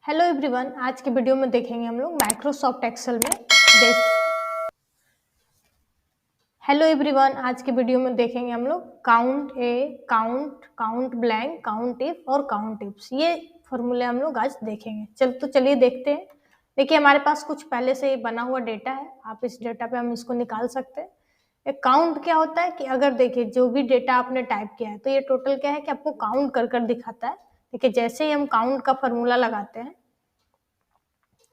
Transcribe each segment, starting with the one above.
Hello everyone, आज के video में देखेंगे हम लोग माइक्रोसॉफ्ट एक्सेल में बेस। हेलो एवरीवन, आज के वीडियो में देखेंगे हम लोग काउंट ब्लैंक, काउंट इफ और काउंट इफ्स। ये फॉर्मूले हम लोग आज देखेंगे। चलिए देखते हैं। देखिए, हमारे पास कुछ पहले से बना हुआ डेटा है। आप इस डेटा पे हम इसको निकाल सकते हैं। एक काउंट क्या होता है कि अगर देखिए जो भी डेटा आपने टाइप किया है तो ये टोटल क्या है कि आपको काउंट कर दिखाता है। देखिए, जैसे ही हम काउंट का फॉर्मूला लगाते हैं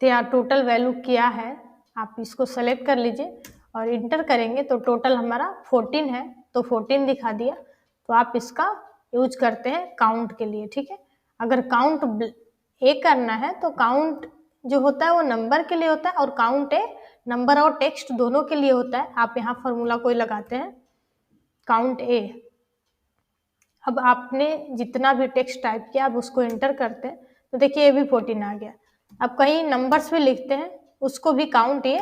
तो यहाँ टोटल वैल्यू क्या है, आप इसको सेलेक्ट कर लीजिए और इंटर करेंगे तो टोटल हमारा 14 है, तो 14 दिखा दिया। तो आप इसका यूज करते हैं काउंट के लिए, ठीक है। अगर काउंट ए करना है तो काउंट जो होता है वो नंबर के लिए होता है और काउंट ए नंबर और टेक्स्ट दोनों के लिए होता है। आप यहाँ फॉर्मूला कोई लगाते हैं काउंट ए। अब आपने जितना भी टेक्स्ट टाइप किया आप उसको एंटर करते हैं तो देखिए ये भी 14 आ गया। अब कहीं नंबर्स भी लिखते हैं उसको भी काउंट ये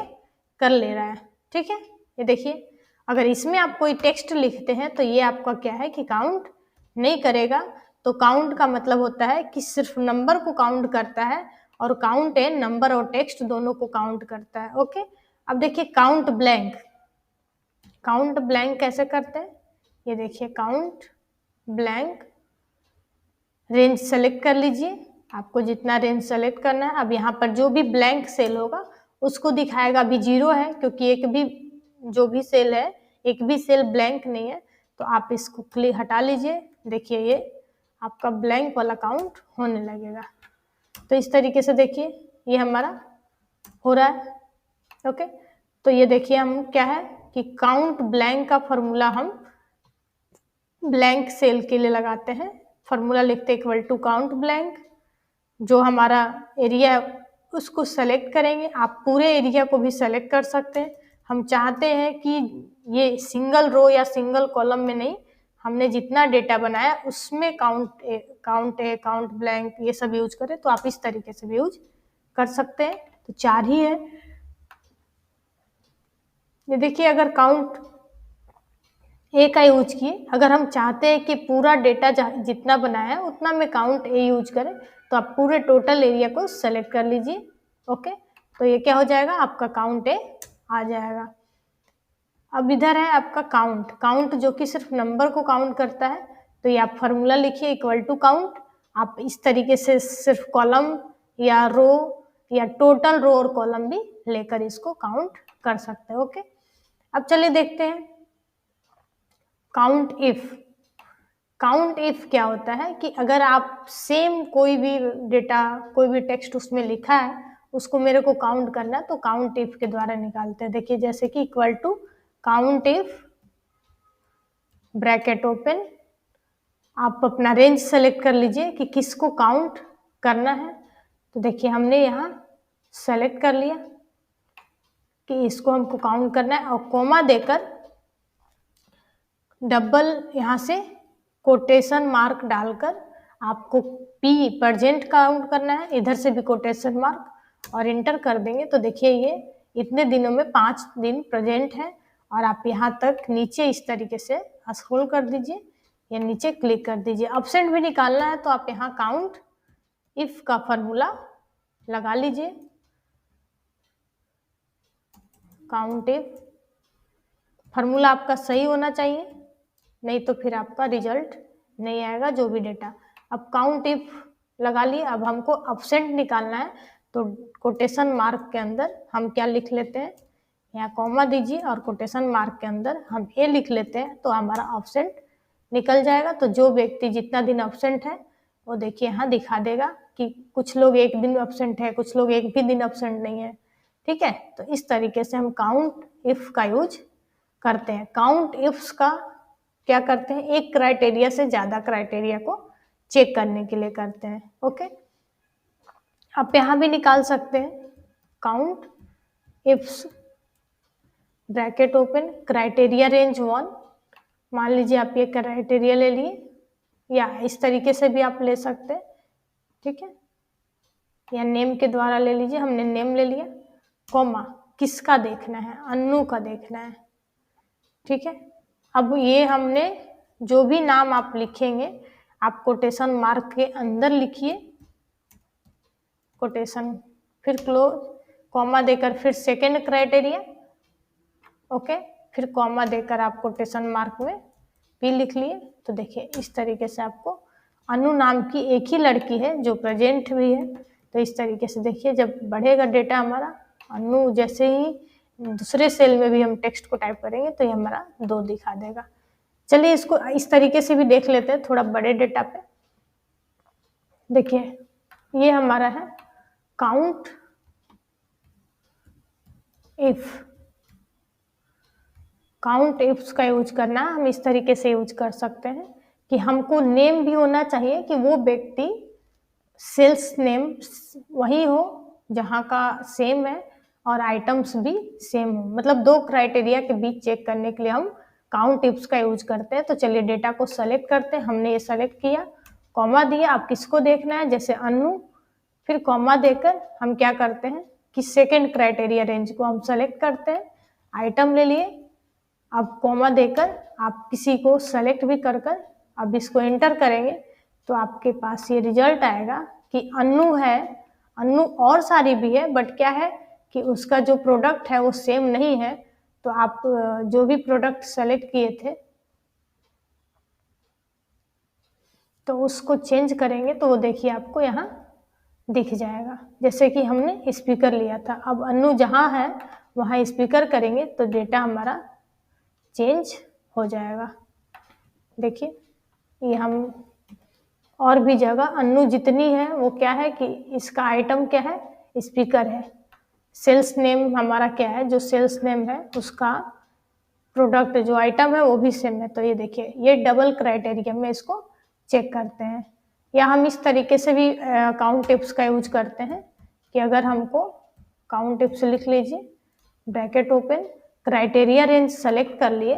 कर ले रहा है, ठीक है। ये देखिए, अगर इसमें आप कोई टेक्स्ट लिखते हैं तो ये आपका क्या है कि काउंट नहीं करेगा। तो काउंट का मतलब होता है कि सिर्फ नंबर को काउंट करता है और काउंट है नंबर और टेक्स्ट दोनों को काउंट करता है। ओके, अब देखिए काउंट ब्लैंक कैसे करते हैं। ये देखिए काउंट ब्लैंक, रेंज सेलेक्ट कर लीजिए, आपको जितना रेंज सेलेक्ट करना है। अब यहाँ पर जो भी ब्लैंक सेल होगा उसको दिखाएगा। अभी 0 है क्योंकि एक भी जो भी सेल है, एक भी सेल ब्लैंक नहीं है, तो आप इसको क्लिक हटा लीजिए। देखिए ये आपका ब्लैंक वाला काउंट होने लगेगा। तो इस तरीके से देखिए ये हमारा हो रहा है। ओके, तो ये देखिए हम क्या है कि काउंट ब्लैंक का फॉर्मूला हम ब्लैंक सेल के लिए लगाते हैं। फॉर्मूला लिखते इक्वल टू काउंट ब्लैंक, जो हमारा एरिया है उसको सेलेक्ट करेंगे। आप पूरे एरिया को भी सेलेक्ट कर सकते हैं। हम चाहते हैं कि ये सिंगल रो या सिंगल कॉलम में नहीं, हमने जितना डेटा बनाया उसमें काउंट ब्लैंक ये सब यूज करें, तो आप इस तरीके से भी यूज कर सकते हैं। तो 4 ही है। ये देखिए, अगर काउंट ए का यूज किए, अगर हम चाहते हैं कि पूरा डेटा जितना बनाया है उतना में काउंट ए यूज करें तो आप पूरे टोटल एरिया को सेलेक्ट कर लीजिए। ओके, तो ये क्या हो जाएगा, आपका काउंट ए आ जाएगा। अब इधर है आपका काउंट जो कि सिर्फ नंबर को काउंट करता है। तो ये आप फॉर्मूला लिखिए इक्वल टू काउंट। आप इस तरीके से सिर्फ कॉलम या रो या टोटल रो और कॉलम भी लेकर इसको काउंट कर सकते हैं। ओके, अब चलिए देखते हैं काउंट इफ क्या होता है कि अगर आप सेम कोई भी डेटा, कोई भी टेक्स्ट उसमें लिखा है उसको मेरे को काउंट करना है, तो काउंट इफ के द्वारा निकालते हैं। देखिए जैसे कि equal to count if bracket open, आप अपना रेंज सेलेक्ट कर लीजिए कि किसको काउंट करना है। तो देखिए हमने यहाँ सेलेक्ट कर लिया कि इसको हमको काउंट करना है और कोमा देकर डबल यहाँ से कोटेशन मार्क डालकर आपको पी प्रेजेंट काउंट करना है, इधर से भी कोटेशन मार्क और इंटर कर देंगे तो देखिए ये इतने दिनों में 5 दिन प्रेजेंट है। और आप यहाँ तक नीचे इस तरीके से स्क्रॉल कर दीजिए या नीचे क्लिक कर दीजिए। अब्सेंट भी निकालना है तो आप यहाँ काउंट इफ का फॉर्मूला लगा लीजिए। काउंट इफ फॉर्मूला आपका सही होना चाहिए, नहीं तो फिर आपका रिजल्ट नहीं आएगा जो भी डेटा। अब काउंट इफ लगा लिए, अब हमको अब्सेंट निकालना है तो कोटेशन मार्क के अंदर हम क्या लिख लेते हैं, यहाँ कॉमा दीजिए और कोटेशन मार्क के अंदर हम ए लिख लेते हैं तो हमारा अब्सेंट निकल जाएगा। तो जो व्यक्ति जितना दिन अब्सेंट है वो देखिए यहाँ दिखा देगा कि कुछ लोग 1 दिन अब्सेंट है, कुछ लोग 1 भी दिन अब्सेंट नहीं है, ठीक है। तो इस तरीके से हम काउंट इफ का यूज करते हैं। काउंट इफ्स का क्या करते हैं, एक क्राइटेरिया से ज्यादा क्राइटेरिया को चेक करने के लिए करते हैं। ओके, आप यहाँ भी निकाल सकते हैं count ifs bracket open criteria range 1। मान लीजिए आप ये क्राइटेरिया ले लिए, या इस तरीके से भी आप ले सकते हैं, ठीक है, या नेम के द्वारा ले लीजिए। हमने नेम ले लिया, कॉमा किसका देखना है, अन्नू का देखना है, ठीक है। अब ये हमने जो भी नाम आप लिखेंगे आप कोटेशन मार्क के अंदर लिखिए, कोटेशन, फिर क्लोज, कॉमा देकर फिर सेकेंड क्राइटेरिया, ओके, फिर कॉमा देकर आप कोटेशन मार्क में पी लिख लिए। तो देखिए इस तरीके से आपको अनु नाम की एक ही लड़की है जो प्रेजेंट भी है, तो इस तरीके से देखिए जब बढ़ेगा डेटा हमारा, अनु जैसे ही दूसरे सेल में भी हम टेक्स्ट को टाइप करेंगे तो ये हमारा 2 दिखा देगा। चलिए इसको इस तरीके से भी देख लेते हैं थोड़ा बड़े डेटा पे। देखिए ये हमारा है काउंट इफ, काउंट इफ्स का यूज करना हम इस तरीके से यूज कर सकते हैं कि हमको नेम भी होना चाहिए कि वो व्यक्ति सेल्स नेम वही हो जहाँ का सेम है और आइटम्स भी सेम हो, मतलब 2 क्राइटेरिया के बीच चेक करने के लिए हम काउंट इफ्स का यूज करते हैं। तो चलिए डेटा को सेलेक्ट करते हैं, हमने ये सेलेक्ट किया, कॉमा दिया, आप किसको देखना है जैसे अनु, फिर कॉमा देकर हम क्या करते हैं कि सेकेंड क्राइटेरिया रेंज को हम सेलेक्ट करते हैं, आइटम ले लिए, अब कॉमा देकर आप किसी को सेलेक्ट भी कर अब इसको एंटर करेंगे तो आपके पास ये रिजल्ट आएगा कि अनु है, अनु और सारी भी है बट क्या है कि उसका जो प्रोडक्ट है वो सेम नहीं है। तो आप जो भी प्रोडक्ट सेलेक्ट किए थे तो उसको चेंज करेंगे तो वो देखिए आपको यहाँ दिख जाएगा। जैसे कि हमने स्पीकर लिया था, अब अनु जहाँ है वहाँ स्पीकर करेंगे तो डेटा हमारा चेंज हो जाएगा। देखिए ये हम और भी जगह अनु जितनी है वो क्या है कि इसका आइटम क्या है, स्पीकर है, सेल्स नेम हमारा क्या है, जो सेल्स नेम है उसका प्रोडक्ट जो आइटम है वो भी सेम है। तो ये देखिए ये डबल क्राइटेरिया में इसको चेक करते हैं। या हम इस तरीके से भी काउंट टिप्स का यूज करते हैं कि अगर हमको काउंट टिप्स लिख लीजिए, bracket open, criteria range select कर लिए,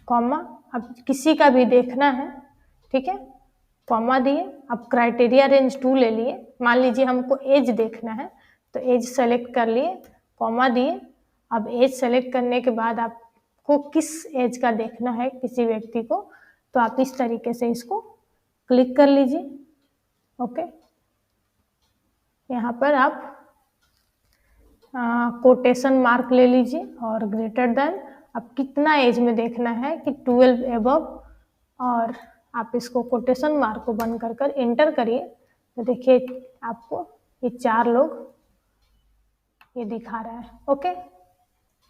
कॉमा, अब किसी का भी देखना है, ठीक है, कॉमा दिए, अब क्राइटेरिया रेंज 2 ले लिए, मान लीजिए हमको एज देखना है तो एज सेलेक्ट कर लिए, कॉमा दिए, अब एज सेलेक्ट करने के बाद आपको किस एज का देखना है किसी व्यक्ति को तो आप इस तरीके से इसको क्लिक कर लीजिए, ओके। यहाँ पर आप कोटेशन मार्क ले लीजिए और ग्रेटर देन, अब कितना एज में देखना है कि 12 एबव, और आप इसको कोटेशन मार्क को बंद कर एंटर करिए तो देखिए आपको ये 4 लोग ये दिखा रहा है, ओके।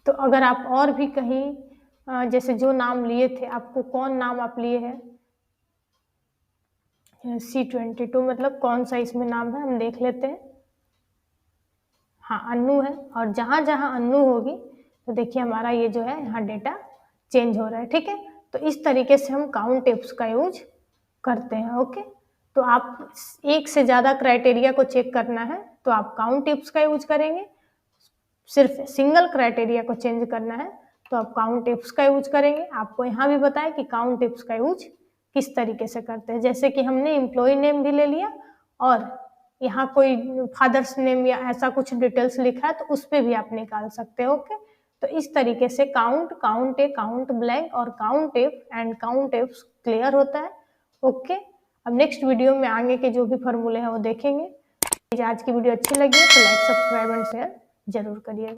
तो अगर आप और भी कहीं जैसे जो नाम लिए थे, आपको कौन नाम आप लिए हैं, C22 मतलब कौन सा इसमें नाम है हम देख लेते हैं। हाँ अनु है, और जहाँ जहाँ अनु होगी तो देखिए हमारा ये जो है यहाँ डेटा चेंज हो रहा है, ठीक है। तो इस तरीके से हम काउंट टिप्स का यूज करते हैं, ओके। तो आप एक से ज़्यादा क्राइटेरिया को चेक करना है तो आप काउंट टिप्स का यूज करेंगे, सिर्फ सिंगल क्राइटेरिया को चेंज करना है तो आप काउंट टिप्स का यूज करेंगे। आपको यहाँ भी बताया कि काउंट टिप्स का यूज किस तरीके से करते हैं, जैसे कि हमने एम्प्लॉय नेम भी ले लिया और यहाँ कोई फादर्स नेम या ऐसा कुछ डिटेल्स लिखा है तो उस पर भी आप निकाल सकते हो, ओके। तो इस तरीके से काउंट, काउंट ए, काउंट ब्लैंक और count if and count if clear होता है, ओके। अब नेक्स्ट वीडियो में आगे के जो भी फॉर्मूले हैं वो देखेंगे। आज की वीडियो अच्छी लगी तो लाइक, सब्सक्राइब एंड शेयर जरूर करिएगा।